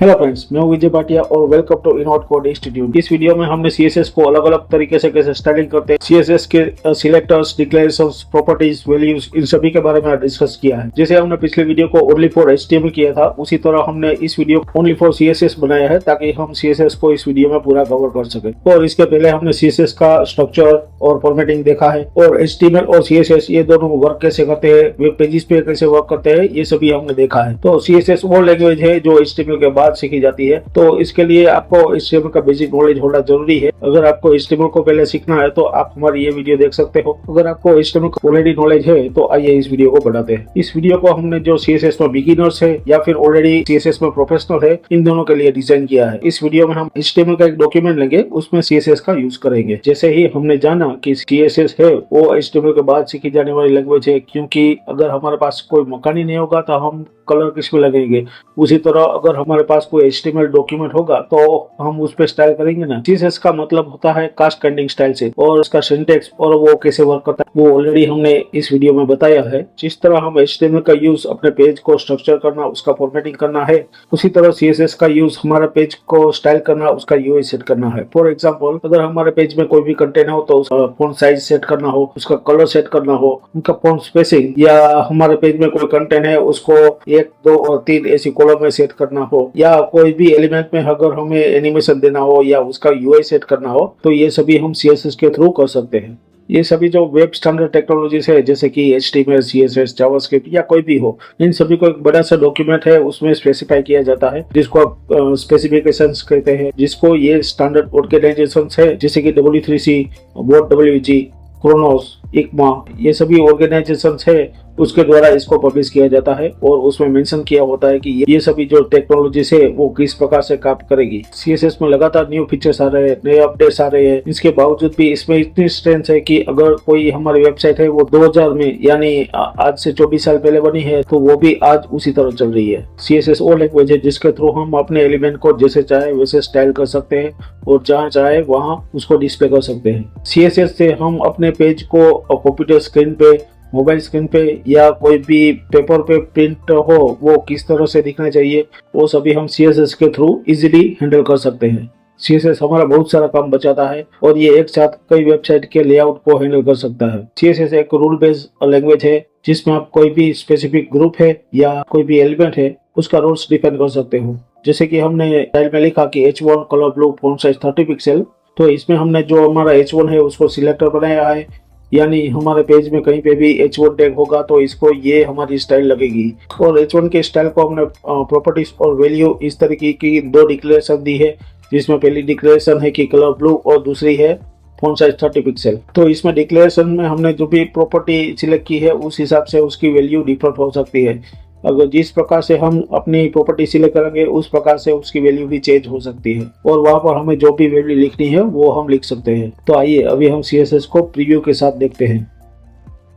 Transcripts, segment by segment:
Hello friends, मैं हूं विजय भाटिया और वेलकम टू इनोट कोड इंस्टीट्यूट। इस वीडियो में हमने सीएसएस को अलग अलग तरीके से कैसे स्टाइलिंग करते हैं, सीएसएस के सिलेक्टर्स, डिक्लेरेशंस, प्रॉपर्टीज, वैल्यूज, इन सभी के बारे में डिस्कस किया है। जैसे हमने पिछले वीडियो को ओनली फॉर एचटीएमएल किया था, उसी तरह हमने इस वीडियो को ओनली फॉर सीएसएस बनाया है ताकि हम सीएसएस को इस वीडियो में पूरा कवर कर सके। और इसके पहले हमने सीएसएस का स्ट्रक्चर और फॉर्मेटिंग देखा है, और एचटीएमएल और सीएसएस ये दोनों वर्क कैसे करते हैं, वेब पेजेस पे कैसे वर्क करते हैं, ये सभी हमने देखा है। तो सीएसएस वो लैंग्वेज है जो एचटीएमएल के बाद सीखी जाती है, तो इसके लिए आपको HTML का बेसिक नॉलेज होना जरूरी है। अगर आपको HTML को पहले सीखना है तो आप हमारी ये वीडियो देख सकते हो। अगर आपको HTML का ऑलरेडी नॉलेज है तो आइए इस वीडियो को बढ़ाते हैं। इस वीडियो को हमने जो CSS में बिगिनर्स है या फिर ऑलरेडी CSS में प्रोफेशनल है, इन दोनों के लिए डिजाइन किया है। इस वीडियो में हम HTML का एक डॉक्यूमेंट लेंगे, उसमें CSS का यूज करेंगे। जैसे ही हमने जाना कि CSS है वो HTML के बाद सीखी जाने वाली लैंग्वेज है, क्योंकि अगर हमारे पास कोई मकान ही नहीं होगा तो हम कलर किसमें लगेंगे। उसी तरह अगर हमारे पास कोई HTML डॉक्यूमेंट होगा तो हम उस पे स्टाइल करेंगे ना। CSS का मतलब होता है कास्ट कैंडिंग स्टाइल से, और उसका सिंटेक्स और वो कैसे वर्क करता है वो ऑलरेडी हमने इस वीडियो में बताया है। जिस तरह हम HTML का यूज अपने पेज को स्ट्रक्चर करना, उसका फॉर्मेटिंग करना है, उसी तरह CSS का यूज हमारे पेज को स्टाइल करना, उसका UI सेट करना है। फॉर एग्जाम्पल, अगर हमारे पेज में कोई भी कंटेंट हो तो उसका फॉन्ट साइज सेट करना हो, उसका कलर सेट करना हो, उनका फॉन्ट स्पेसिंग, या हमारे पेज में कोई कंटेंट है उसको 1, 2 और 3 ऐसी कॉलम में सेट करना हो, या कोई भी एलिमेंट में अगर हमें एनिमेशन देना हो या उसका UI सेट करना हो, तो ये सभी हम CSS के थ्रू कर सकते हैं। ये सभी जो वेब स्टैंडर्ड टेक्नोलॉजीज है, जैसे कि HTML, CSS, जावास्क्रिप्ट या कोई भी हो, इन सभी को एक बड़ा सा डॉक्यूमेंट है, उसमें स्पेसिफाई किया जाता है, जिसको आप स्पेसिफिकेशंस कहते हैं, जिसको ये स्टैंडर्ड ऑर्गेनाइजेशन है, जैसे कि W3C, WorldWG, क्रोनोस, इग्मा, ये सभी ऑर्गेनाइजेशन है, उसके द्वारा इसको पब्लिश किया जाता है, और उसमें मेंशन किया होता है कि ये सभी जो टेक्नोलॉजीज है वो किस प्रकार से काम करेगी। CSS में लगातार न्यू फीचर्स आ रहे हैं, नए अपडेट्स आ रहे हैं। इसके बावजूद भी इसमें इतनी स्ट्रेंथ है कि अगर कोई हमारी वेबसाइट है वो 2000 में यानी आज से 24 साल पहले बनी है, तो वो भी आज उसी तरह चल रही है। CSS वो लैंग्वेज है जिसके थ्रू हम अपने एलिमेंट को जैसे चाहे वैसे स्टाइल कर सकते हैं, और जहाँ चाहे वहाँ उसको डिस्प्ले कर सकते हैं। CSS से हम अपने पेज को कंप्यूटर स्क्रीन पे, मोबाइल स्क्रीन पे, या कोई भी पेपर पे प्रिंट हो वो किस तरह से दिखना चाहिए, वो सभी हम CSS के थ्रू इजीली हैंडल कर सकते हैं। CSS हमारा बहुत सारा काम बचाता है, और ये एक साथ कई वेबसाइट के लेआउट को हैंडल कर सकता है। CSS एक रूल बेस्ड लैंग्वेज है, जिसमें आप कोई भी स्पेसिफिक ग्रुप है या कोई भी एलिमेंट है उसका रूल्स डिफाइन कर सकते हो। जैसे कि हमने टाइल में लिखा कि H1 colour blue font size 30 pixel, तो इसमें हमने जो हमारा H1 है उसको सिलेक्टर बनाया है, यानी हमारे पेज में कहीं पे भी H1 टैग होगा तो इसको ये हमारी स्टाइल लगेगी। और H1 के स्टाइल को हमने प्रॉपर्टीज और वैल्यू इस तरीके की 2 डिक्लेरेशन दी है, जिसमें पहली डिक्लेरेशन है कि कलर ब्लू और दूसरी है फॉन्ट साइज 30 पिक्सल। तो इसमें डिक्लेरेशन में हमने जो भी प्रॉपर्टी सिलेक्ट की है उस हिसाब से उसकी वैल्यू डिफरेंट हो सकती है। अगर जिस प्रकार से हम अपनी प्रॉपर्टी सिलेक्ट करेंगे उस प्रकार से उसकी वैल्यू भी चेंज हो सकती है, और वहां पर हमें जो भी वैल्यू लिखनी है वो हम लिख सकते हैं। तो आइए अभी हम CSS को प्रीव्यू के साथ देखते हैं।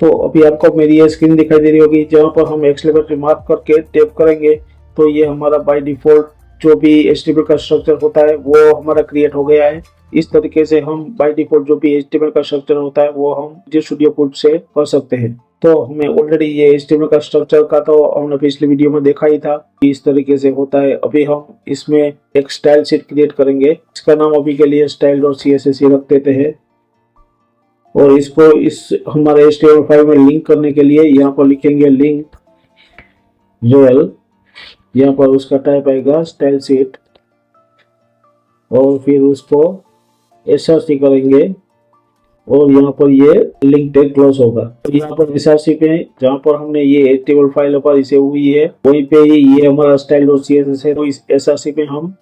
तो अभी आपको मेरी ये स्क्रीन दिखाई दे रही होगी, जहाँ पर हम एक्सेलरेटर मार्क करके टैप करेंगे तो ये हमारा बाय डिफॉल्ट जो भी HTML का स्ट्रक्चर होता है वो हमारा क्रिएट हो गया है। इस तरीके से हम बाय डिफॉल्ट जो भी HTML का स्ट्रक्चर होता है वो हम विजुअल स्टूडियो कोड से कर सकते हैं। तो हमें ऑलरेडी ये HTML का स्ट्रक्चर का तो हमने पिछली वीडियो में देखा ही था कि इस तरीके से होता है। अभी हम इसमें एक स्टाइल शीट क्रिएट करेंगे, इसका नाम अभी के लिए style.css रख देते हैं, और इसको इस हमारे HTML फाइल में लिंक करने के लिए यहाँ पर लिखेंगे लिंक URL, यहाँ पर उसका टाइप आएगा स्टाइल शीट, और फिर उसको src करेंगे, और यहाँ पर ये लिंक टैग क्लोज होगा। तो यहाँ पर src पे जहाँ पर हमने ये HTML फाइल पर इसे हुई है वहीं पे ही ये हमारा style.css है, तो इस src पे हम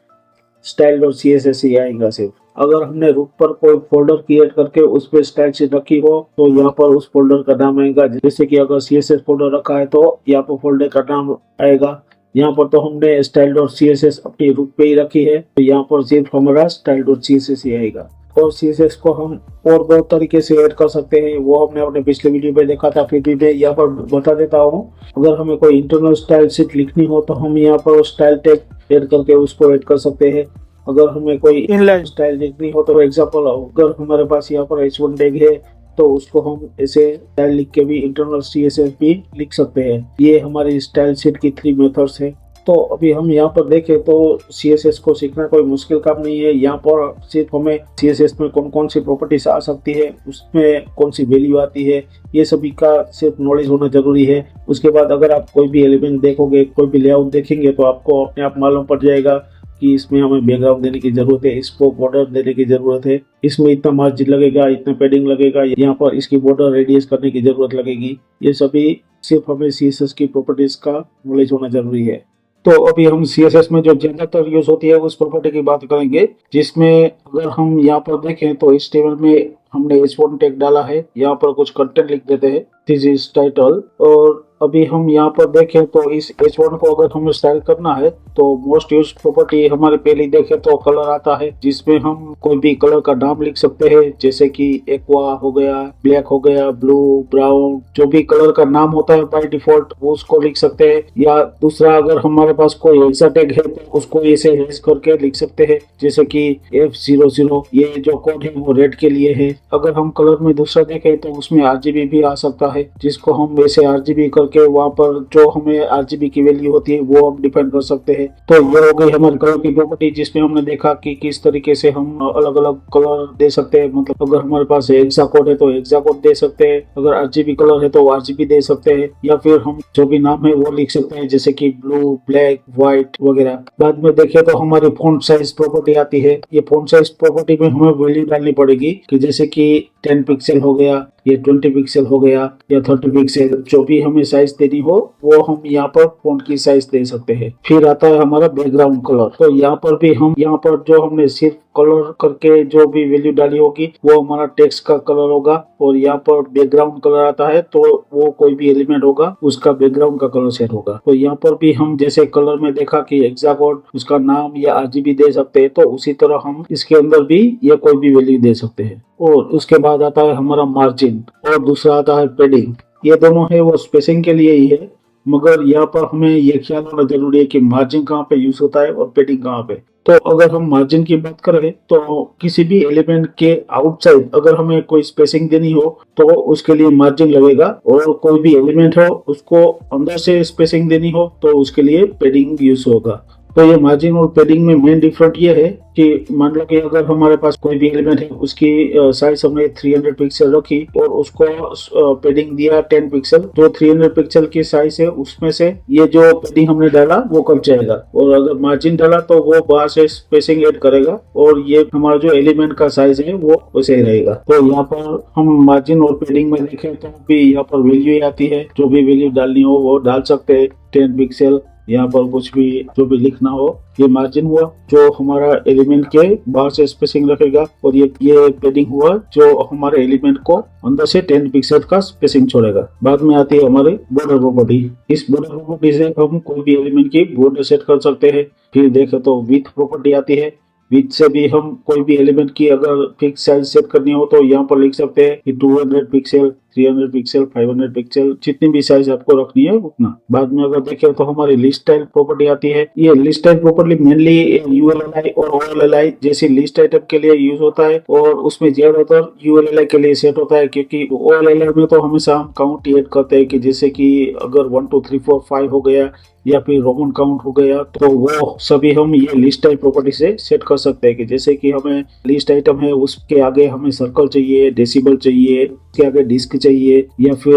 style.css ही आएगा सिर्फ। अगर हमने रूट पर कोई फोल्डर क्रिएट करके उस पर स्टाइल शीट रखी हो तो यहाँ पर उस फोल्डर का नाम आएगा। जैसे कि अगर CSS फोल्डर रखा है तो यहाँ पर फोल्डर का नाम आएगा। यहाँ पर तो हमने style.css अपनी रूट पे ही रखी है, तो यहाँ पर सिर्फ हमारा style.css ही आएगा। और CSS को हम और बहुत तरीके से ऐड कर सकते हैं, वो हमने अपने पिछले वीडियो में देखा था, फिर भी मैं यहाँ पर बता देता हूँ। अगर हमें कोई इंटरनल स्टाइल शीट लिखनी हो तो हम यहाँ पर स्टाइल टैग ऐड करके उसको ऐड कर सकते हैं। अगर हमें कोई इनलाइन स्टाइल लिखनी हो तो एग्जाम्पल अगर हमारे पास यहाँ पर H1 टैग है तो उसको हम ऐसे स्टाइल लिख के भी इंटरनल CSS भी लिख सकते हैं। ये हमारी स्टाइल शीट की 3 मेथड्स है। तो अभी हम यहाँ पर देखें तो CSS को सीखना कोई मुश्किल काम नहीं है। यहाँ पर सिर्फ हमें CSS में कौन कौन सी प्रॉपर्टीज आ सकती है, उसमें कौन सी वैल्यू आती है, ये सभी का सिर्फ नॉलेज होना जरूरी है। उसके बाद अगर आप कोई भी एलिमेंट देखोगे, कोई भी लेआउट देखेंगे तो आपको अपने आप मालूम पड़ जाएगा कि इसमें हमें बैकग्राउंड देने की जरूरत है, इसको बॉर्डर देने की जरूरत है, इसमें इतना मार्जिन लगेगा, इतना पैडिंग लगेगा, यहाँ पर इसकी बॉर्डर रेडियस करने की जरूरत लगेगी। ये सभी सिर्फ हमें CSS की प्रॉपर्टीज का नॉलेज होना जरूरी है। तो अभी हम CSS में जो ज्यादातर यूज होती है उस प्रॉपर्टी की बात करेंगे, जिसमें अगर हम यहाँ पर देखें तो इस टेबल में हमने H1 टैग डाला है। यहाँ पर कुछ कंटेंट लिख देते हैं, दिस इज टाइटल। और अभी हम यहाँ पर देखें तो इस H1 को अगर हमें स्टाइल करना है तो मोस्ट यूज प्रॉपर्टी हमारे पहले देखें तो कलर आता है, जिसमें हम कोई भी कलर का नाम लिख सकते हैं, जैसे कि एक्वा हो गया, ब्लैक हो गया, ब्लू, ब्राउन, जो भी कलर का नाम होता है बाय डिफॉल्ट वो उसको लिख सकते हैं। या दूसरा, अगर हमारे पास कोई हेक्सा टैग है तो उसको ऐसे हैश करके लिख सकते हैं, जैसे कि F00। ये जो कोड है वो रेड के लिए है। अगर हम कलर में दूसरा देखें तो उसमें RGB भी आ सकता है, जिसको हम वैसे RGB करके वहाँ पर जो हमें RGB की वैल्यू होती है वो हम डिफाइन कर सकते हैं। तो ये हो गई हमारे कलर की प्रॉपर्टी, जिसमें हमने देखा कि किस तरीके से हम अलग अलग कलर दे सकते हैं। मतलब अगर हमारे पास हेक्सा कोड है तो हेक्सा कोड दे सकते हैं, अगर RGB कलर है तो RGB दे सकते हैं, या फिर हम जो भी नाम है वो लिख सकते हैं, जैसे कि ब्लू, ब्लैक, व्हाइट वगैरह। बाद में देखें तो हमारी फॉन्ट साइज प्रॉपर्टी आती है। ये फॉन्ट साइज प्रॉपर्टी में हमें वैल्यू डालनी पड़ेगी कि जैसे कि 10 पिक्सल हो गया, ये 20 पिक्सल हो गया, या 30 पिक्सल, जो भी हमें साइज देनी हो वो हम यहाँ पर फॉन्ट की साइज दे सकते हैं। फिर आता है हमारा बैकग्राउंड कलर। तो यहाँ पर भी हम यहाँ पर जो हमने सिर्फ कलर करके जो भी वैल्यू डाली होगी वो हमारा टेक्स्ट का कलर होगा, और यहाँ पर बैकग्राउंड कलर आता है तो वो कोई भी एलिमेंट होगा उसका बैकग्राउंड का कलर सेट होगा। तो यहाँ पर भी हम जैसे कलर में देखा कि हेक्साकोड, उसका नाम या RGB दे सकते हैं, तो उसी तरह हम इसके अंदर भी ये कोई भी वैल्यू दे सकते हैं। और उसके बाद आता है हमारा मार्जिन, और दूसरा आता है पैडिंग। ये दोनों है वो स्पेसिंग के लिए ही है, मगर यहाँ पर हमें ये ख्याल होना जरूरी है कि मार्जिन कहाँ पे यूज होता है और पैडिंग कहाँ पे। तो अगर हम मार्जिन की बात करें तो किसी भी एलिमेंट के आउटसाइड अगर हमें कोई स्पेसिंग देनी हो तो उसके लिए मार्जिन लगेगा, और कोई भी एलिमेंट हो उसको अंदर से स्पेसिंग देनी हो तो उसके लिए पैडिंग यूज होगा। तो ये मार्जिन और पैडिंग में मेन डिफरेंट ये है कि मान लो कि अगर हमारे पास कोई भी एलिमेंट है, उसकी साइज हमने 300 पिक्सल रखी और उसको पैडिंग दिया 10 पिक्सल, तो 300 पिक्सल की साइज है उसमें से ये जो पैडिंग हमने डाला वो कट जाएगा, और अगर मार्जिन डाला तो वो बाहर से स्पेसिंग ऐड करेगा, और ये हमारा जो एलिमेंट का साइज है वो वैसे ही रहेगा। तो यहाँ पर हम मार्जिन और पैडिंग में देखें तो भी यहाँ पर वैल्यू आती है, जो भी वैल्यू डालनी हो वो डाल सकते हैं। 10 पिक्सल, यहाँ पर कुछ भी जो भी लिखना हो, ये मार्जिन हुआ जो हमारा एलिमेंट के बाहर से स्पेसिंग रखेगा, और ये पैडिंग हुआ जो हमारे एलिमेंट को अंदर से 10 पिक्सल का स्पेसिंग छोड़ेगा। बाद में आती है हमारी बॉर्डर प्रॉपर्टी। इस बॉर्डर प्रॉपर्टी से हम कोई भी एलिमेंट की बॉर्डर सेट कर सकते हैं। फिर देखें तो विड्थ प्रॉपर्टी आती है। विड्थ से भी हम कोई भी एलिमेंट की अगर फिक्स साइज सेट करनी हो तो यहाँ पर लिख सकते हैं कि 200 पिक्सल, 300 पिक्सल, 500 पिक्सल, जितनी भी साइज आपको रखनी है उतना। बाद में अगर देखें तो हमारी लिस्ट स्टाइल प्रॉपर्टी आती है। ये list style property mainly ULLI और OLLI जैसी लिस्ट आइटम के लिए यूज होता है, और उसमें ज्यादातर ULLI के लिए सेट होता है, क्योंकि OLLI में तो हमेशा हम काउंट ऐड करते हैं कि जैसे कि अगर 1 2 3 4 5 हो गया या फिर रोमन काउंट हो गया, तो वो सभी हम ये लिस्ट टाइप प्रॉपर्टी से सेट कर सकते हैं कि जैसे कि हमें लिस्ट आइटम है उसके आगे हमें सर्कल चाहिए, डेसिबल चाहिए, उसके आगे डिस्क चाहिए, या फिर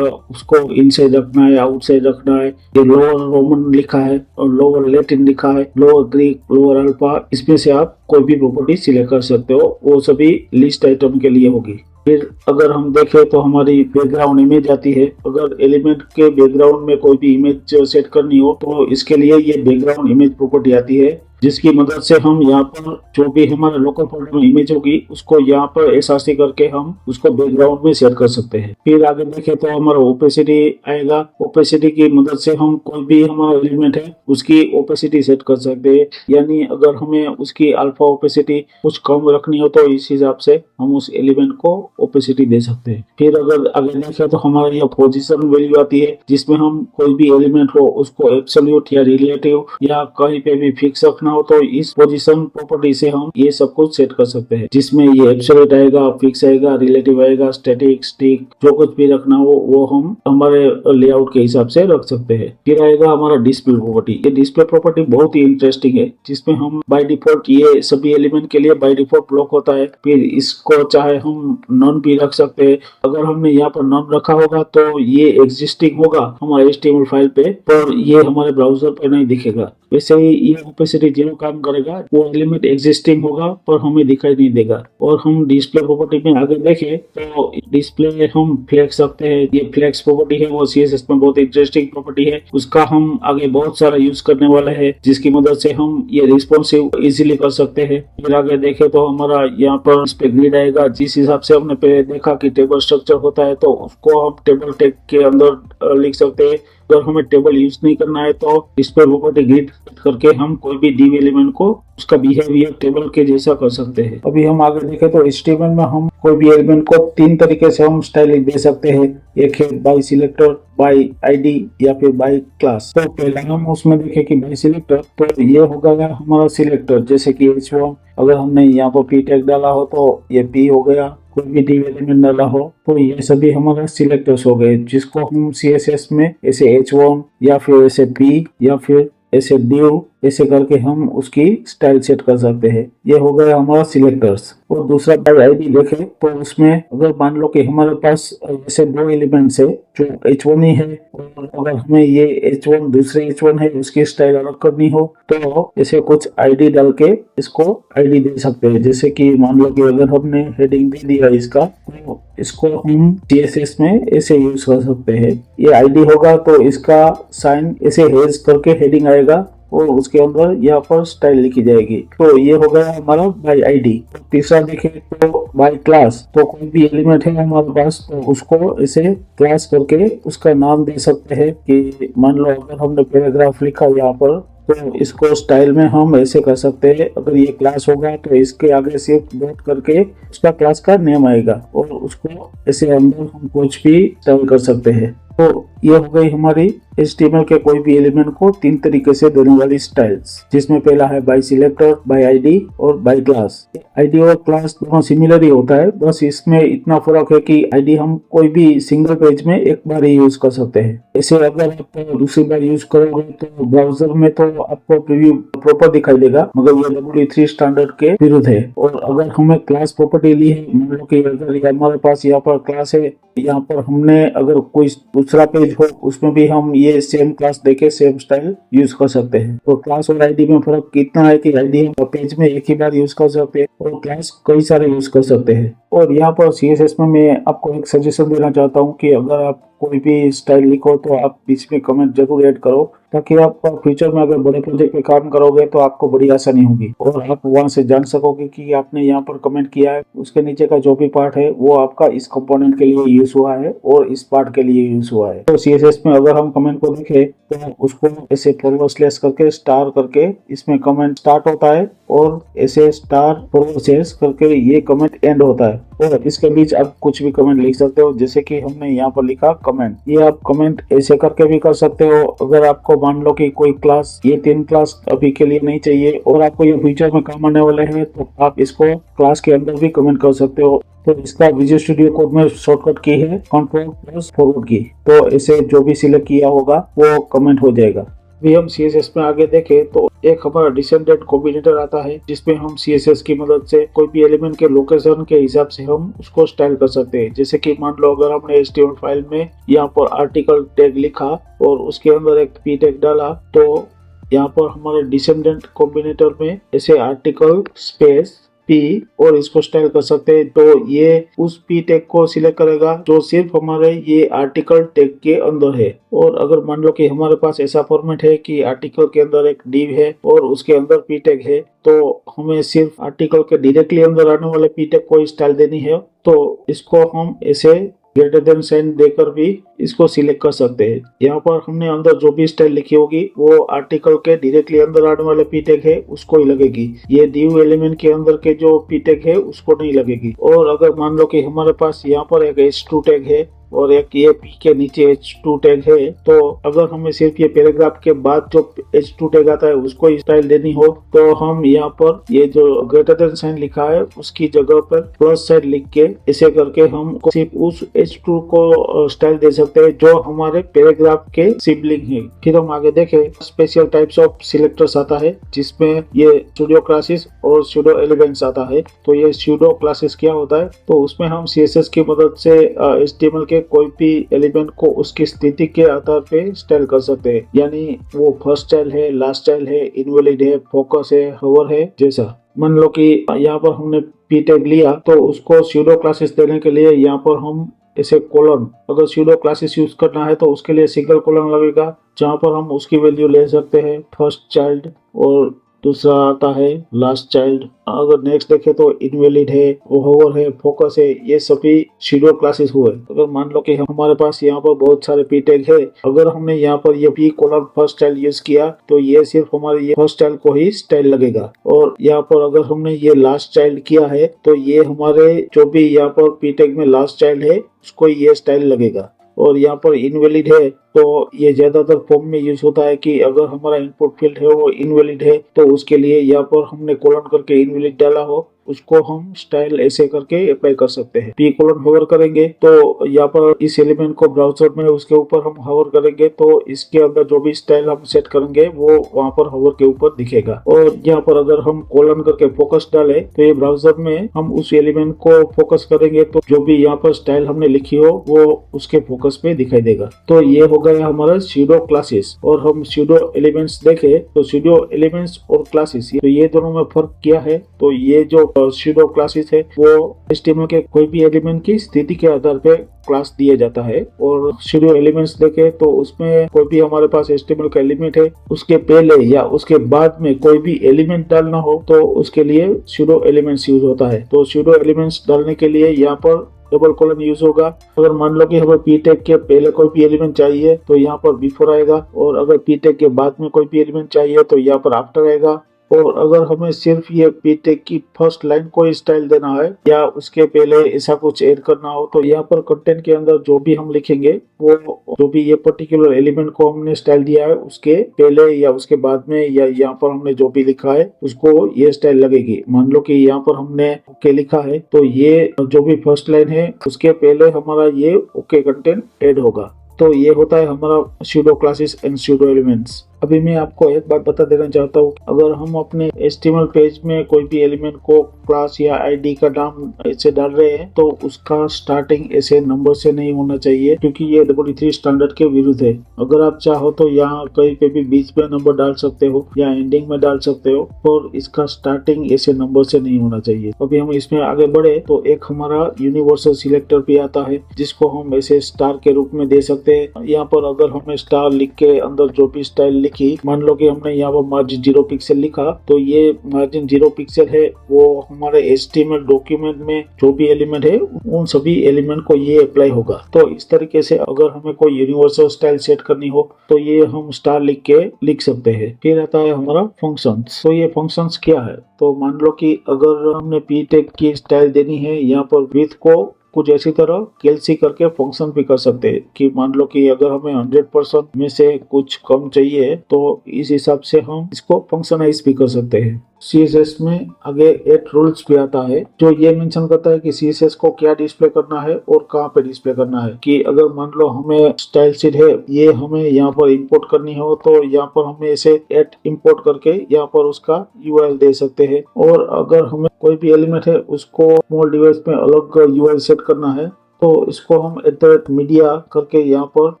उसको इनसाइड रखना है, आउटसाइड रखना है। ये लोअर रोमन लिखा है और लोअर लैटिन लिखा है, लोअर ग्रीक, लोअर अल्फा, इसमें से आप कोई भी प्रॉपर्टी सिलेक्ट कर सकते हो, वो सभी लिस्ट आइटम के लिए होगी। फिर अगर हम देखें तो हमारी बैकग्राउंड इमेज आती है। अगर एलिमेंट के बैकग्राउंड में कोई भी इमेज सेट करनी हो तो इसके लिए ये बैकग्राउंड इमेज प्रॉपर्टी आती है, जिसकी मदद से हम यहाँ पर जो भी हमारे लोकल फोल्डर में इमेज होगी उसको यहाँ पर एसआरसी करके हम उसको बैकग्राउंड में सेट कर सकते हैं। फिर आगे देखें तो हमारा ओपेसिटी आएगा। ओपेसिटी की मदद से हम कोई भी हमारा एलिमेंट है उसकी ओपेसिटी सेट कर सकते हैं, यानी अगर हमें उसकी अल्फा ओपेसिटी कुछ कम रखनी हो तो इस हिसाब से हम उस एलिमेंट को ओपेसिटी दे सकते हैं। फिर अगर आगे देखें तो हमारा यह पोजीशन वैल्यू आती है, जिसमें हम कोई भी एलिमेंट हो उसको एब्सोल्यूट या रिलेटिव या कहीं पे भी फिक्स रखना हो तो इस पोजीशन प्रॉपर्टी से हम ये सब कुछ सेट कर सकते हैं, जिसमें ये एब्सोल्यूट आएगा, फिक्स आएगा, रिलेटिव आएगा, स्टैटिक, स्टिक, जो कुछ भी रखना हो वो हम हमारे लेआउट के हिसाब से रख सकते हैं। फिर आएगा हमारा डिस्प्ले प्रॉपर्टी। ये डिस्प्ले प्रॉपर्टी बहुत ही इंटरेस्टिंग है, जिसमें हम बाय डिफॉल्ट ये सभी एलिमेंट के लिए बाय डिफॉल्ट ब्लॉक होता है। फिर इसको चाहे हम नॉन भी रख सकते हैं। अगर हमने यहाँ पर नॉन रखा होगा तो ये एग्जिस्टिंग होगा हमारे HTML फाइल पे, पर ये हमारे ब्राउजर पर नहीं दिखेगा। वैसे ही ये ओपेसिटी 0 काम करेगा, वो एलिमेंट एग्जिस्टिंग होगा पर हमें दिखाई नहीं देगा। और हम डिस्प्ले प्रॉपर्टी में आगे देखें तो डिस्प्ले हम फ्लेक्स सकते हैं। ये फ्लेक्स प्रॉपर्टी है वो CSS में बहुत इंटरेस्टिंग प्रॉपर्टी है, उसका हम आगे बहुत सारा यूज करने वाले हैं, जिसकी मदद से हम ये रिस्पॉन्सिव इजीली कर सकते हैं। फिर आगे देखें तो हमारा यहाँ पर इस पे ग्रिड आएगा। जिस हिसाब से हमने पहले देखा कि टेबल स्ट्रक्चर होता है तो उसको हम टेबल टैग के अंदर लिख सकते हैं। अगर हमें टेबल यूज नहीं करना है तो डिस्प्ले प्रॉपर्टी ग्रिड करके हम कोई भी div एलिमेंट को उसका बिहेवियर टेबल के जैसा कर सकते हैं। अभी हम आगे देखें तो HTML में हम कोई भी एलिमेंट को 3 तरीके से हम स्टाइलिंग दे सकते हैं। एक है बाय सिलेक्टर, बाय ID या फिर बाय क्लास। तो पहले हम उसमें देखें कि बाय सिलेक्टर, तो ये होगा हमारा सिलेक्टर, जैसे कि H1। अगर हमने यहाँ पर p टैग डाला हो तो ये p हो गया, कोई भी div एलिमेंट डाला हो तो ये सभी हमारा सिलेक्टर्स हो गए, जिसको हम CSS में ऐसे H1 या फिर ऐसे p या फिर ऐसे div ऐसे करके हम उसकी स्टाइल सेट कर सकते हैं। ये हो गया हमारा सिलेक्टर्स। और दूसरा बाय ID देखें तो उसमें अगर मान लो कि हमारे पास ऐसे 2 एलिमेंट्स है जो H1 ही है, और अगर हमें ये H1 दूसरे H1 है उसकी स्टाइल अलग करनी हो तो ऐसे कुछ ID डाल के इसको ID दे सकते हैं। जैसे कि मान लो कि अगर हमने हेडिंग दे दिया इसका, तो इसको हम CSS में ऐसे यूज कर सकते हैं। ये ID होगा तो इसका साइन ऐसे हेज करके हेडिंग आएगा और उसके अंदर यहाँ पर स्टाइल लिखी जाएगी। तो ये हो गया हमारा बाय ID। तीसरा देखें तो बाय क्लास, तो कोई भी एलिमेंट है हमारे पास तो उसको ऐसे क्लास करके उसका नाम दे सकते हैं। कि मान लो अगर हमने पैराग्राफ लिखा यहाँ पर तो इसको स्टाइल में हम ऐसे कर सकते हैं। अगर ये क्लास होगा तो इसके आगे सिर्फ डॉट करके उसका क्लास का नेम आएगा और उसको ऐसे अंदर हम कुछ भी स्टाइल कर सकते हैं। तो ये हो गई हमारी HTML के कोई भी एलिमेंट को 3 तरीके से देने वाली स्टाइल्स, जिसमें पहला है बाय सिलेक्टर, बाय ID और बाय क्लास। ID और क्लास दोनों सिमिलर ही होता है, बस इसमें इतना फर्क है कि ID हम कोई भी सिंगल पेज में एक बार ही यूज कर सकते हैं। ऐसे अगर आप दूसरी बार यूज करोगे तो ब्राउजर में तो आपको प्रीव्यू प्रॉपर दिखाई देगा, मगर ये W3 स्टैंडर्ड के विरुद्ध है। और अगर हमें क्लास प्रॉपर्टी ली है, मान लो कि अगर हमारे पास यहाँ पर क्लास है, यहाँ पर हमने अगर कोई दूसरा पेज हो उसमें भी हम ये सेम क्लास देके सेम स्टाइल यूज कर सकते हैं। तो क्लास और ID में फर्क कितना है कि ID हम पेज में एक ही बार यूज कर सकते हैं और क्लास कई सारे यूज कर सकते हैं। और यहाँ पर CSS में मैं आपको एक सजेशन देना चाहता हूँ कि अगर आप कोई भी स्टाइल लिखो तो आप बीच में कमेंट जरूर ऐड करो, ताकि आप फ्यूचर में अगर बड़े प्रोजेक्ट पे काम करोगे तो आपको बड़ी आसानी होगी और आप वहां से जान सकोगे कि आपने यहाँ पर कमेंट किया है, उसके नीचे का जो भी पार्ट है वो आपका इस कंपोनेंट के लिए यूज हुआ है और इस पार्ट के लिए यूज हुआ है। तो CSS में अगर हम कमेंट को देखें तो उसको ऐसे फॉरवर्ड स्लैश करके स्टार करके इसमें कमेंट स्टार्ट होता है और ऐसे स्टार फॉरवर्ड स्लैश करके ये कमेंट एंड होता है, और इसके बीच आप कुछ भी कमेंट लिख सकते हो। जैसे कि हमने यहाँ पर लिखा कमेंट, ये आप कमेंट ऐसे करके भी कर सकते हो। अगर आपको मान लो कि कोई क्लास, ये 3 क्लास अभी के लिए नहीं चाहिए और आपको ये फ्यूचर में काम आने वाले हैं, तो आप इसको क्लास के अंदर भी कमेंट कर सकते हो। तो इसका विजुअल स्टूडियो कोड में शॉर्टकट की है Ctrl+फॉरवर्ड की, तो ऐसे जो भी सिलेक्ट किया होगा वो कमेंट हो जाएगा। अभी हम CSS में आगे देखें तो एक हमारा डिसेंडेंट कॉम्बिनेटर आता है, जिसमें हम CSS की मदद से कोई भी एलिमेंट के लोकेशन के हिसाब से हम उसको स्टाइल कर सकते हैं। जैसे कि मान लो अगर हमने HTML फाइल में यहाँ पर आर्टिकल टैग लिखा और उसके अंदर एक p टैग डाला, तो यहाँ पर हमारे डिसेंडेंट कॉम्बिनेटर में ऐसे आर्टिकल स्पेस P और इसको स्टाइल कर सकते हैं। तो ये उस P टैग को सिलेक्ट करेगा जो सिर्फ हमारे ये आर्टिकल टैग के अंदर है। और अगर मान लो कि हमारे पास ऐसा फॉर्मेट है कि आर्टिकल के अंदर एक div है और उसके अंदर P टैग है, तो हमें सिर्फ आर्टिकल के डायरेक्टली अंदर आने वाले P टैग को स्टाइल देनी है, तो इसको हम ऐसे ग्रेटर देन साइन देकर भी इसको सिलेक्ट कर सकते हैं। यहाँ पर हमने अंदर जो भी स्टाइल लिखी होगी वो आर्टिकल के डायरेक्टली अंदर आने वाले p टैग है उसको ही लगेगी, ये div एलिमेंट के अंदर के जो p टैग है उसको नहीं लगेगी। और अगर मान लो कि हमारे पास यहाँ पर एक h2 टैग है और एक ये P के नीचे H2 टैग है। तो अगर हमें सिर्फ ये पैराग्राफ के बाद जो H2 टैग आता है उसको स्टाइल देनी हो तो हम यहाँ पर ये जो ग्रेटर देन साइन लिखा है उसकी जगह पर प्लस साइन लिख के ऐसे करके हम सिर्फ उस H2 को स्टाइल दे सकते हैं जो हमारे पैराग्राफ के सिबलिंग है। फिर हम आगे देखें, स्पेशल टाइप्स ऑफ सिलेक्टर्स आता है जिसमें ये स्टूडियो क्लासेस और स्यूडो एलिमेंट्स आता है। तो ये स्यूडो क्लासेस क्या होता है, तो उसमें हम CSS की मदद से HTML के कोई भी एलिमेंट को उसकी स्थिति के आधार पे स्टाइल कर सकते हैं, यानी वो फर्स्ट स्टाइल है, लास्ट स्टाइल है, इनवैलिड है, फोकस है, होवर है। जैसा मान लो कि यहाँ पर हमने P टैग लिया तो उसको स्यूडो क्लासेस देने के लिए यहाँ पर हम ऐसे कोलन, अगर स्यूडो क्लासेस यूज करना है तो उसके लिए सिंगल कोलन लगेगा जहाँ पर हम उसकी वैल्यू ले सकते हैं फर्स्ट चाइल्ड, और दूसरा आता है लास्ट चाइल्ड। अगर नेक्स्ट देखे तो इनवैलिड है, होवर है, फोकस है, ये सभी स्यूडो क्लासेस हुए। अगर मान लो कि हमारे पास यहाँ पर बहुत सारे P टैग है, अगर हमने यहाँ पर ये P colon first child use किया तो ये सिर्फ हमारे ये फर्स्ट चाइल्ड को ही स्टाइल लगेगा, और यहाँ पर अगर हमने ये लास्ट चाइल्ड किया है तो ये हमारे जो भी यहाँ पर P टैग में लास्ट चाइल्ड है उसको ये स्टाइल लगेगा। और यहाँ पर इनवैलिड है तो ये ज्यादातर फॉर्म में यूज होता है कि अगर हमारा इनपुट फील्ड है वो इनवैलिड है तो उसके लिए यहाँ पर हमने कोलन करके इनवैलिड डाला हो उसको हम स्टाइल ऐसे करके अप्लाई कर सकते हैं। P कोलन होवर करेंगे तो यहाँ पर इस एलिमेंट को ब्राउजर में उसके ऊपर हम होवर करेंगे तो इसके अंदर जो भी स्टाइल हम सेट करेंगे वो वहाँ पर होवर के ऊपर दिखेगा। और यहाँ पर अगर हम कोलन करके फोकस डाले तो ये ब्राउजर में हम उस एलिमेंट को फोकस करेंगे तो जो भी यहाँ पर स्टाइल हमने लिखी हो वो उसके फोकस पे दिखाई देगा। तो ये हो गया हमारा स्यूडो क्लासेस। और हम स्यूडो एलिमेंट्स देखे तो स्यूडो एलिमेंट्स और क्लासेस तो ये दोनों में फर्क क्या है, तो ये जो स्यूडो क्लासेस है वो HTML के कोई भी एलिमेंट की स्थिति के आधार पे क्लास दिया जाता है। और स्यूडो एलिमेंट्स देखे तो उसमें कोई भी हमारे पास HTML का एलिमेंट है उसके पहले या उसके बाद में कोई भी एलिमेंट डालना हो तो उसके लिए स्यूडो एलिमेंट्स यूज होता है। तो स्यूडो एलिमेंट्स डालने के लिए यहाँ पर डबल कोलन यूज होगा। अगर मान लो कि हमें P टैग के पहले कोई भी एलिमेंट चाहिए तो यहाँ पर बिफोर आएगा, और अगर P टैग के बाद में कोई भी एलिमेंट चाहिए तो यहाँ पर आफ्टर आएगा। और अगर हमें सिर्फ ये P टैग की फर्स्ट लाइन को स्टाइल देना है या उसके पहले ऐसा कुछ ऐड करना हो तो यहाँ पर कंटेंट के अंदर जो भी हम लिखेंगे वो जो भी ये पर्टिकुलर एलिमेंट को हमने स्टाइल दिया है उसके पहले या उसके बाद में या यहाँ पर हमने जो भी लिखा है उसको ये स्टाइल लगेगी। मान लो कि यहाँ पर हमने ओके लिखा है तो ये जो भी फर्स्ट लाइन है उसके पहले हमारा ये ओके कंटेंट ऐड होगा। तो ये होता है हमारा pseudo classes and pseudo elements. अभी मैं आपको एक बात बता देना चाहता हूँ, अगर हम अपने HTML पेज में कोई भी एलिमेंट को क्लास या ID का नाम ऐसे डाल रहे हैं तो उसका स्टार्टिंग ऐसे नंबर से नहीं होना चाहिए, क्योंकि ये EEE स्टैंडर्ड के विरुद्ध है। अगर आप चाहो तो यहाँ कहीं पे भी बीच में नंबर डाल सकते हो या एंडिंग में डाल सकते हो, और इसका स्टार्टिंग ऐसे नंबर से नहीं होना चाहिए। अभी हम इसमें आगे बढ़े तो एक हमारा यूनिवर्सल सिलेक्टर भी आता है जिसको हम ऐसे स्टार के रूप में दे सकते हैं। यहाँ पर अगर हमें स्टार लिख के अंदर जो भी स्टाइल की मान लो कि हमने यहाँ पर मार्जिन 0 पिक्सल लिखा तो ये मार्जिन 0 पिक्सल है वो हमारे HTML डॉक्यूमेंट में जो भी एलिमेंट है उन सभी एलिमेंट को ये अप्लाई होगा। तो इस तरीके से अगर हमें कोई यूनिवर्सल स्टाइल सेट करनी हो तो ये हम स्टार लिख के लिख सकते हैं। फिर आता है हमारा फंक्शंस। तो ये फंक्शंस क्या है, तो मान लो कि अगर हमने P टैग की स्टाइल देनी है यहाँ पर विथ को कुछ ऐसी तरह कैलसी करके फंक्शन भी कर सकते हैं कि मान लो कि अगर हमें 100% में से कुछ कम चाहिए तो इस हिसाब से हम इसको फंक्शनाइज भी कर सकते हैं। CSS में आगे 8 रूल्स भी आता है जो ये मेंशन करता है कि CSS को क्या डिस्प्ले करना है और कहाँ पे डिस्प्ले करना है। कि अगर मान लो हमें स्टाइल शीट है ये हमें यहाँ पर इंपोर्ट करनी हो तो यहाँ पर हमें ऐसे ऐड इंपोर्ट करके यहाँ पर उसका URL दे सकते हैं। और अगर हमें कोई भी एलिमेंट है उसको स्मॉल डिवाइस में अलग URL सेट करना है तो इसको हम @media करके यहाँ पर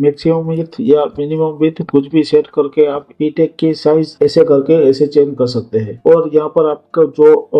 मैक्सिमम विड्थ या मिनिमम विड्थ कुछ भी सेट करके आप P टैग की साइज ऐसे करके ऐसे चेंज कर सकते हैं। और यहाँ पर आपका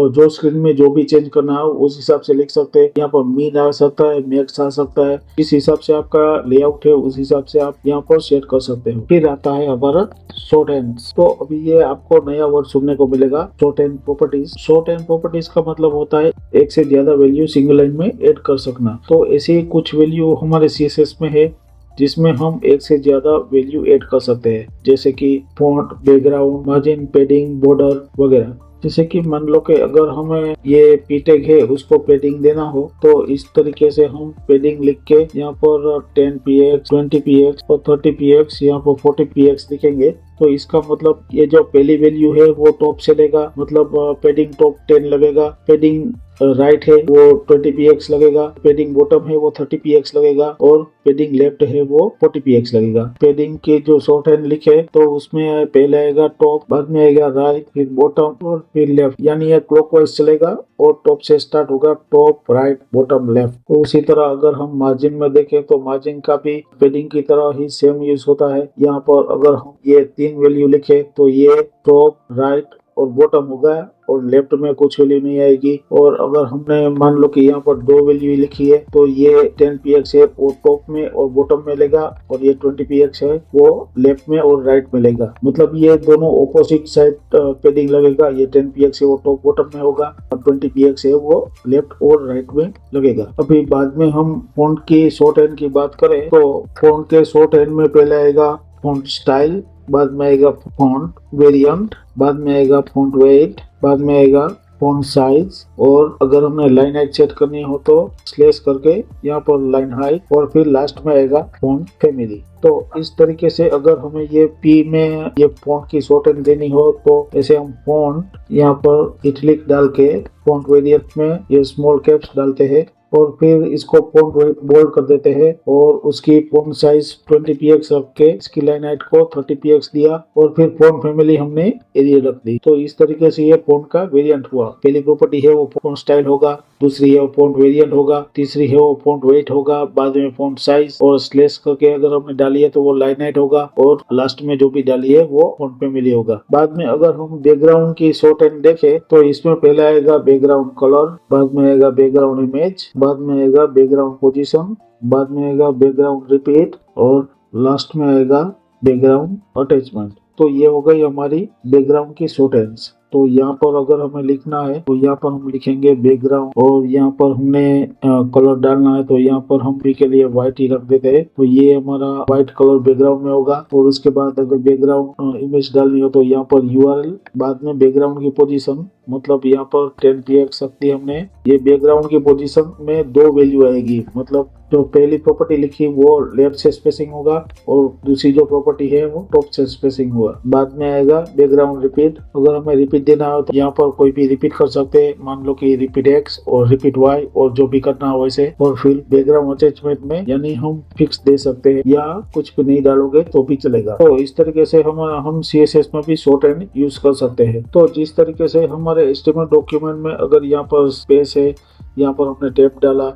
जो स्क्रीन में जो भी चेंज करना है उस हिसाब से लिख सकते हैं। यहाँ पर मीन आ सकता है, मैक्स आ सकता है, इस हिसाब से आपका लेआउट है उस हिसाब से आप यहाँ पर सेट कर सकते हो। फिर आता है हमारा शॉर्ट हैंड्स। तो अभी ये आपको नया वर्ड सुनने को मिलेगा, short hand properties. Short hand properties का मतलब होता है एक से ज्यादा वैल्यू सिंगल लाइन में ऐड कर सकना। तो ऐसे कुछ वैल्यू हमारे CSS में है जिसमें हम एक से ज्यादा वैल्यू ऐड कर सकते हैं, जैसे कि font, background, margin, padding, border वगैरह। जैसे कि मान लो कि अगर हमें ये पीटेग है उसको पेडिंग देना हो तो इस तरीके से हम पेडिंग लिख के यहाँ पर 10 px 20 px और 30 px यहाँ पर 40 px लिखेंगे। तो इसका मतलब ये जो पहली वैल्यू है वो टॉप से लेगा, मतलब पेडिंग टॉप 10 लगेगा, पेडिंग राइट है वो 20 px लगेगा, पेडिंग बॉटम है वो 30 px लगेगा और पेडिंग लेफ्ट है वो 40 px लगेगा। पेडिंग के जो शॉर्ट हैंड लिखे तो उसमें पहले आएगा टॉप, बाद में आएगा राइट, फिर बॉटम और फिर लेफ्ट, यानी ये क्लॉकवाइज चलेगा और टॉप से स्टार्ट होगा, टॉप राइट बॉटम लेफ्ट। तो उसी तरह अगर हम मार्जिन में देखें तो मार्जिन का भी पेडिंग की तरह ही सेम यूज होता है। यहाँ पर अगर हम ये 3 वैल्यू लिखे तो ये टॉप राइट और बॉटम होगा और लेफ्ट में कुछ वैल्यू नहीं आएगी। और अगर हमने मान लो कि यहाँ पर 2 वैल्यू लिखी है तो ये 10 px है वो टॉप में और बॉटम में लेगा और ये 20 px है वो लेफ्ट में और राइट में लेगा। मतलब ये दोनों ऑपोजिट साइड पेडिंग लगेगा। ये 10 px है वो टॉप बॉटम में होगा और 20 px है वो लेफ्ट और राइट में लगेगा। अभी बाद में हम फॉन्ट की शॉर्ट हैंड की बात करें तो फॉन्ट के शॉर्ट हैंड में पहले आएगा फॉन्ट स्टाइल, बाद में आएगा फॉन्ट वेरिएंट, बाद में आएगा फॉन्ट वेट, बाद में आएगा फॉन्ट साइज। और अगर हमें लाइन हाइट सेट करनी हो तो स्लैश करके यहाँ पर लाइन हाइट और फिर लास्ट में आएगा फॉन्ट फैमिली। तो इस तरीके से अगर हमें ये पी में ये फॉन्ट की शॉर्ट हैंड देनी हो तो ऐसे हम फॉन्ट यहाँ पर इटलिक डाल के फॉन्ट वेरिएंट में ये स्मॉल कैप्स डालते हैं और फिर इसको फॉन्ट बोल्ड कर देते हैं और उसकी फॉन्ट साइज 20 px रख के इसकी लाइन हाइट को 30 px दिया और फिर फॉन्ट फैमिली हमने एरिया रख दी। तो इस तरीके से ये फॉन्ट का वेरिएंट हुआ। पहली प्रॉपर्टी है वो फॉन्ट स्टाइल होगा, दूसरी है वो फॉन्ट वेरिएंट होगा, तीसरी है वो फॉन्ट वेट होगा, बाद में फॉन्ट साइज और स्लैश करके अगर हमने डाली है तो वो लाइन हाइट होगा और लास्ट में जो भी डाली है वो फॉन्ट फैमिली होगा। बाद में अगर हम बैकग्राउंड की शॉर्ट हैंड देखें तो इसमें पहले आएगा बैकग्राउंड कलर, बाद में आएगा बैकग्राउंड इमेज, बाद में आएगा बैकग्राउंड पोजीशन, बाद में आएगा बैकग्राउंड रिपीट और लास्ट में आएगा बैकग्राउंड अटैचमेंट। तो ये हो गई हमारी बैकग्राउंड की शॉर्ट हैंड्स। तो यहाँ पर अगर हमें लिखना है तो यहाँ पर हम लिखेंगे बैकग्राउंड और यहाँ पर हमने कलर डालना है तो यहाँ पर हम भी के लिए व्हाइट ही रख देते हैं। तो ये हमारा व्हाइट कलर बैकग्राउंड में होगा। और उसके बाद अगर बैकग्राउंड इमेज डालनी हो तो यहाँ पर यूआरएल, बाद में बैकग्राउंड की पोजीशन, मतलब यहाँ पर 10 px सकती हमने। ये बैकग्राउंड की पोजीशन में 2 वैल्यू आएगी, मतलब जो पहली प्रॉपर्टी लिखी वो लेफ्ट से स्पेसिंग होगा और दूसरी जो प्रॉपर्टी है वो टॉप से स्पेसिंग होगा। बाद में आएगा बैकग्राउंड रिपीट। अगर हमें रिपीट देना हो तो यहाँ पर कोई भी रिपीट कर सकते हैं, मान लो कि रिपीट x और रिपीट y और जो भी करना हो वैसे। और फिर बैकग्राउंड अटैचमेंट में यानी हम फिक्स दे सकते हैं या कुछ भी नहीं डालोगे तो भी चलेगा। तो इस तरीके से हम CSS में भी शॉर्ट हैंड यूज कर सकते हैं। तो जिस तरीके से हमारे HTML डॉक्यूमेंट में अगर यहाँ पर स्पेस है, यहाँ पर हमने टैब डाला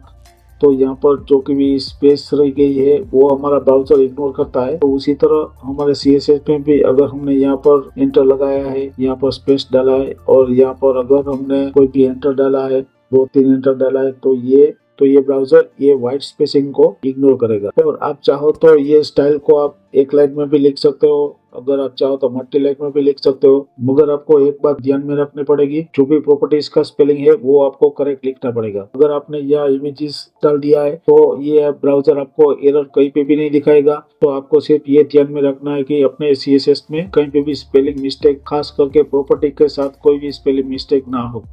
तो यहाँ पर जो कि भी स्पेस रह गई है वो हमारा ब्राउजर इग्नोर करता है। तो उसी तरह हमारे CSS में भी अगर हमने यहाँ पर एंटर लगाया है, यहाँ पर स्पेस डाला है और यहाँ पर अगर हमने कोई भी एंटर डाला है, 2-3 एंटर डाला है तो ये ब्राउजर ये व्हाइट स्पेसिंग को इग्नोर करेगा। और आप चाहो तो ये स्टाइल को आप एक लाइन में भी लिख सकते हो, अगर आप चाहो तो मल्टी लाइन में भी लिख सकते हो, मगर आपको एक बात ध्यान में रखनी पड़ेगी, जो भी प्रॉपर्टीज का स्पेलिंग है वो आपको करेक्ट लिखना पड़ेगा। अगर आपने यह इमेजेस डाल दिया है तो ये ब्राउजर आपको एरर कहीं पे भी नहीं दिखाएगा। तो आपको सिर्फ ये ध्यान में रखना है कि अपने CSS में कहीं पे भी स्पेलिंग मिस्टेक, खास करके प्रॉपर्टी के साथ कोई भी स्पेलिंग मिस्टेक ना हो।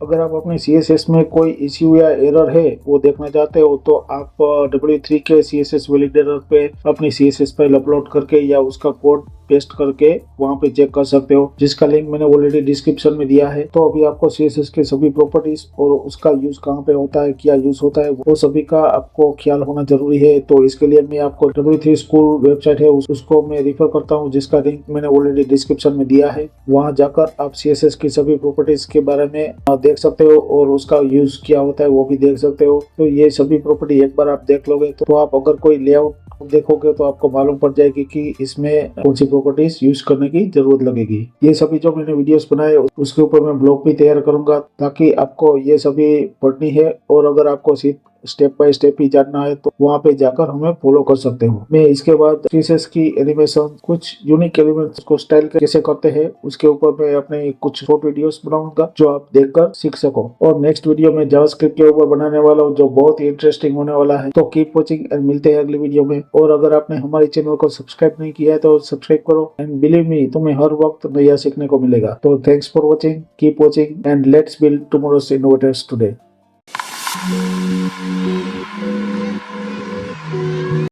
अगर आप अपने CSS में कोई इश्यू या एरर है वो देखना चाहते हो तो आप W3 के CSS वैलिडेटर पे अपनी CSS फाइल अपलोड करके या उसका कोड पेस्ट करके वहाँ पे चेक कर सकते हो, जिसका लिंक मैंने ऑलरेडी डिस्क्रिप्शन में दिया है। तो अभी आपको CSS के सभी प्रॉपर्टीज और उसका यूज कहाँ पे होता है, क्या यूज होता है, वो सभी का आपको ख्याल होना जरूरी है। तो इसके लिए मैं आपको W3 स्कूल वेबसाइट है उसको मैं रिफर करता हूँ, जिसका लिंक मैंने ऑलरेडी डिस्क्रिप्शन में दिया है। वहाँ जाकर आप CSS की सभी प्रॉपर्टीज के बारे में देख सकते हो और उसका यूज क्या होता है वो भी देख सकते हो। तो ये सभी प्रॉपर्टी एक बार आप देख लोगे तो आप अगर कोई लेआउट देखोगे तो आपको मालूम पड़ जाएगी कि इसमें कौन सी प्रॉपर्टीज यूज करने की जरूरत लगेगी। ये सभी जो मैंने वीडियोस बनाए उसके ऊपर मैं ब्लॉग भी तैयार करूंगा ताकि आपको ये सभी पढ़नी है। और अगर आपको सिर्फ स्टेप बाय स्टेप ही जानना है तो वहाँ पे जाकर हमें फॉलो कर सकते हो। मैं इसके बाद CSS की एनिमेशन, कुछ यूनिक एलिमेंट्स को स्टाइल कैसे करते हैं उसके ऊपर मैं अपने कुछ शॉर्ट वीडियोस बनाऊंगा जो आप देखकर सीख सको। और नेक्स्ट वीडियो में जावास्क्रिप्ट के ऊपर बनाने वाला हूँ जो बहुत ही इंटरेस्टिंग होने वाला है। तो कीप वॉचिंग एंड मिलते हैं अगली वीडियो में। और अगर आपने हमारे चैनल को सब्सक्राइब नहीं किया है तो सब्सक्राइब करो एंड बिलीव मी, तुम्हें हर वक्त नया सीखने को मिलेगा। तो thanks for watching, keep watching and let's build tomorrow's innovators today.